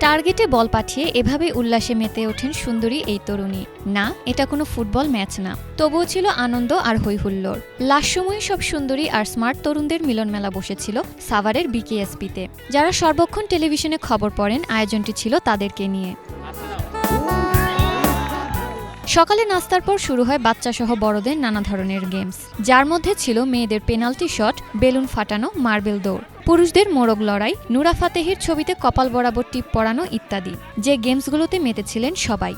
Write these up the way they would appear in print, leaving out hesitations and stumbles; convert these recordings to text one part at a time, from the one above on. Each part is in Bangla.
টার্গেটে বল পাঠিয়ে এভাবে উল্লাসে মেতে ওঠেন সুন্দরী এই তরুণী। না, এটা কোনো ফুটবল ম্যাচ না, তবুও ছিল আনন্দ আর হৈহুল্লোড়। লাস্ট সময়ে সব সুন্দরী আর স্মার্ট তরুণদের মিলনমেলা বসেছিল সাভারের বিকেএসপিতে। যারা সর্বক্ষণ টেলিভিশনে খবর পড়েন, আয়োজনটি ছিল তাদেরকে নিয়ে। সকালে নাস্তার পর শুরু হয় বাচ্চাসহ বড়দের নানা ধরনের গেমস, যার মধ্যে ছিল মেয়েদের পেনাল্টি শট, বেলুন ফাটানো, মার্বেল দৌড়, পুরুষদের মোরগ লড়াই, নুরা ফাতেহির ছবিতে কপাল বরাবর টিপ পরানো ইত্যাদি। যে গেমসগুলোতে মেতেছিলেন সবাই।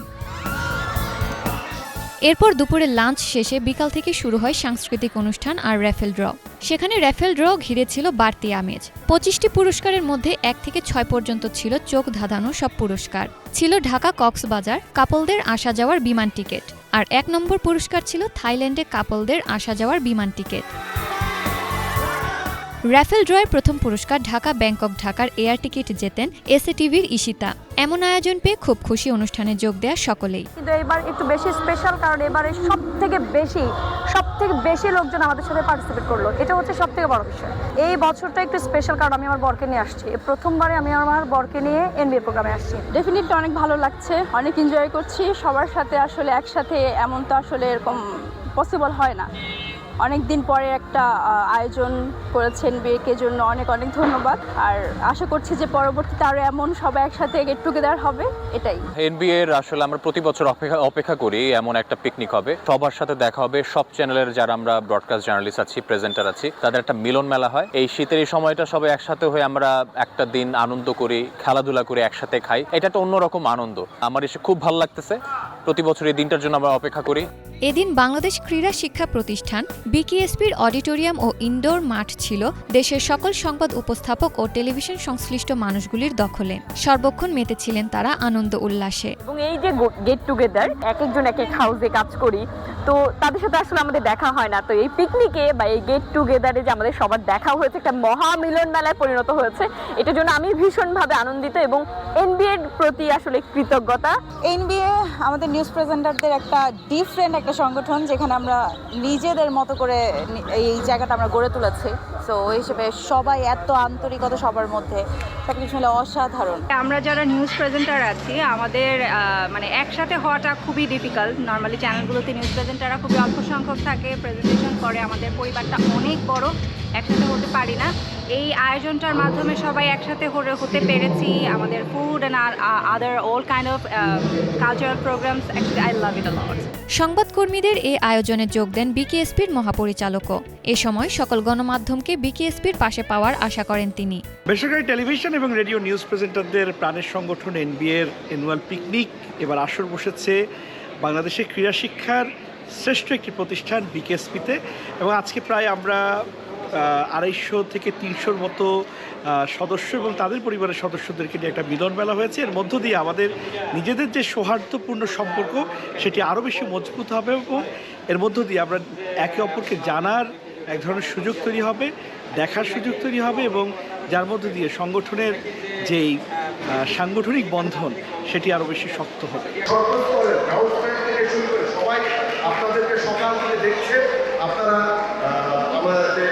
এরপর দুপুরে লাঞ্চ শেষে বিকাল থেকে শুরু হয় সাংস্কৃতিক অনুষ্ঠান আর র্যাফেল ড্র। সেখানে র্যাফেল ড্র ঘিরে ছিল বাড়তি আমেজ। 25টি পুরস্কারের মধ্যে 1 থেকে 6 পর্যন্ত ছিল চোখ ধাঁধানো সব পুরস্কার। ছিল ঢাকা কক্সবাজার কাপলদের আসা যাওয়ার বিমান টিকিট, আর 1 নম্বর পুরস্কার ছিল থাইল্যান্ডে কাপলদের আসা যাওয়ার বিমান টিকিট। র্যাফেল ড্রয়ের প্রথম পুরস্কার ঢাকা ব্যাংকক ঢাকার এয়ার টিকিট জেতেন এসএটিভির ঈশিতা। এমন আয়োজন পেয়ে খুব খুশি অনুষ্ঠানে যোগ দেয়া সকলেই। কিন্তু এবার একটু বেশি স্পেশাল, কারণ এবারে সব থেকে বেশি লোকজন আমাদের সাথে পার্টিসিপেট করলো। এটা হচ্ছে সব থেকে বড় বিষয়। এই বছরটা একটু স্পেশাল কারণ আমি আমার বরকে নিয়ে আসছি। প্রথমবারে আমি আমার বরকে নিয়ে এনবিএ প্রোগ্রামে আসছি। ডেফিনেটলি অনেক ভালো লাগছে, অনেক এনজয় করছি সবার সাথে। আসলে একসাথে এমন তো আসলে এরকম পসিবল হয় না। অনেক দিন পরে একটা আয়োজন করেছেন বিয়েকে জন্য অনেক অনেক ধন্যবাদ। আর আশা করছি যে পরবর্তীতে আরও এমন সবাই একসাথে গেট টুগেদার হবে। এটাই এনবিএ এর আসলে আমরা প্রতি বছর অপেক্ষা করি এমন একটা পিকনিক হবে, সবার সাথে দেখা হবে। সব চ্যানেলের যারা আমরা ব্রডকাস্ট জার্নালিস্ট আছি, প্রেজেন্টার আছি, তাদের একটা মিলন মেলা হয়। এই শীতের এই সময়টা সবাই একসাথে হয়ে আমরা একটা দিন আনন্দ করি, খেলাধুলা করি, একসাথে খাই। এটা একটা অন্যরকম আনন্দ। আমার এসে খুব ভালো লাগতেছে। প্রতি বছর এই দিনটার জন্য আমরা অপেক্ষা করি। এদিন বাংলাদেশ ক্রীড়া শিক্ষা প্রতিষ্ঠান বিকেএসপির অডিটোরিয়াম ও ইনডোর মাঠ ছিল দেশের সকল সংবাদ উপস্থাপক ও টেলিভিশন সংশ্লিষ্ট মানুষগুলির দখলে। সর্বক্ষণ মেতেছিলেন তারা আনন্দ উল্লাসে। এবং এই যে গেট টুগেদার, এক একজন এক এক হাউসে কাজ করি, তো তাদের সাথে আসলে আমাদের দেখা হয় না। তো এই পিকনিকে বা এই গেট টুগেদারে যে আমাদের সবার দেখা হয়েছে, একটা মহা মিলন মেলায় পরিণত হয়েছে। এটার জন্য আমি ভীষণভাবে আনন্দিত এবং এনবিএর প্রতি আসলে কৃতজ্ঞতা। এনবিএ আমাদের নিউজ প্রেজেন্টারদের একটা ডিফারেন্ট একটা সংগঠন, যেখানে আমরা নিজেদের মতো করে এই জায়গাটা আমরা গড়ে তুলেছি। তো ওই হিসেবে সবাই এত আন্তরিকতা সবার মধ্যে, সবকিছু মিলে অসাধারণ। আমরা যারা নিউজ প্রেজেন্টার আছি, আমাদের মানে একসাথে হওয়াটা খুবই ডিফিকাল্ট। নর্মালি চ্যানেলগুলোতে নিউজ প্রেজেন্টাররা খুবই অল্প সংখ্যক থাকে, প্রেজেন্টেশন করে। আমাদের পরিবারটা অনেক বড়, একসাথে হতে পারি না। এই আয়োজনটার মাধ্যমে সবাই একসাথে হতে পেরেছি। আমাদের food and other all kind of cultural programmes, I love it a lot. সংবাদকর্মীদের এই আয়োজনে যোগ দেন বিকেএসপির মহাপরিচালকও। এ সময় সকল গণমাধ্যমকে বিকেএসপির পাশে পাওয়ার আশা করেন তিনি। বেসরকারি টেলিভিশন এবং রেডিও নিউজ প্রেজেন্টারদের প্রাণের সংগঠন এনবিএর অ্যানুয়াল পিকনিক এবার আসর বসেছে বাংলাদেশের ক্রীড়া শিক্ষার শ্রেষ্ঠ একটি প্রতিষ্ঠান বিকেএসপিতে। এবং আজকে প্রায় আমরা 250 থেকে 300-র মতো সদস্য এবং তাদের পরিবারের সদস্যদেরকে নিয়ে একটা মিলন মেলা হয়েছে। এর মধ্য দিয়ে আমাদের নিজেদের যে সৌহার্দ্যপূর্ণ সম্পর্ক সেটি আরও বেশি মজবুত হবে এবং এর মধ্য দিয়ে আমরা একে অপরকে জানার এক ধরনের সুযোগ তৈরি হবে, দেখার সুযোগ তৈরি হবে এবং যার মধ্য দিয়ে সংগঠনের যেই সাংগঠনিক বন্ধন সেটি আরও বেশি শক্ত হবে। সবাই আপনাদেরকে সকাল থেকে দেখছে, আপনারা আমাদের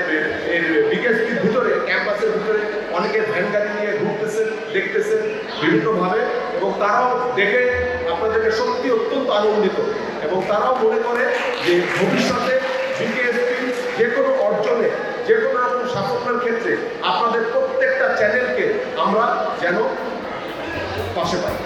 বিকেএসপির ভিতরে, ক্যাম্পাসের ভিতরে অনেকে ভ্যান গাড়ি নিয়ে ঘুরতেছেন, দেখতেছেন বিভিন্নভাবে, এবং তারাও দেখে আপনাদেরকে সত্যি অত্যন্ত আনন্দিত এবং তারাও মনে করে যে ভবিষ্যতে বিকেএসপির যে কোনো অর্জনে, যে কোনো রকম সাফল্যের ক্ষেত্রে আপনাদের প্রত্যেকটা চ্যানেলকে আমরা যেন পাশে পাই।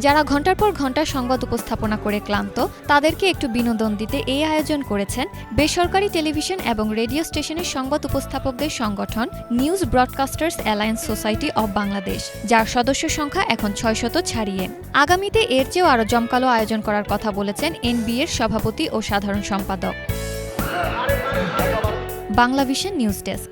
যারা ঘন্টার পর ঘন্টা সংবাদ উপস্থাপনা করে ক্লান্ত, তাদেরকে একটু বিনোদন দিতে এই আয়োজন করেছেন বেসরকারি টেলিভিশন এবং রেডিও স্টেশনের সংবাদ উপস্থাপকদের সংগঠন News Broadcasters Alliance Society of Bangladesh, যার সদস্য সংখ্যা এখন 600 ছাড়িয়ে। আগামীতে এর চেয়েও আরও জমকালো আয়োজন করার কথা বলেছেন এনবিএর সভাপতি ও সাধারণ সম্পাদক। Banglavision news desk.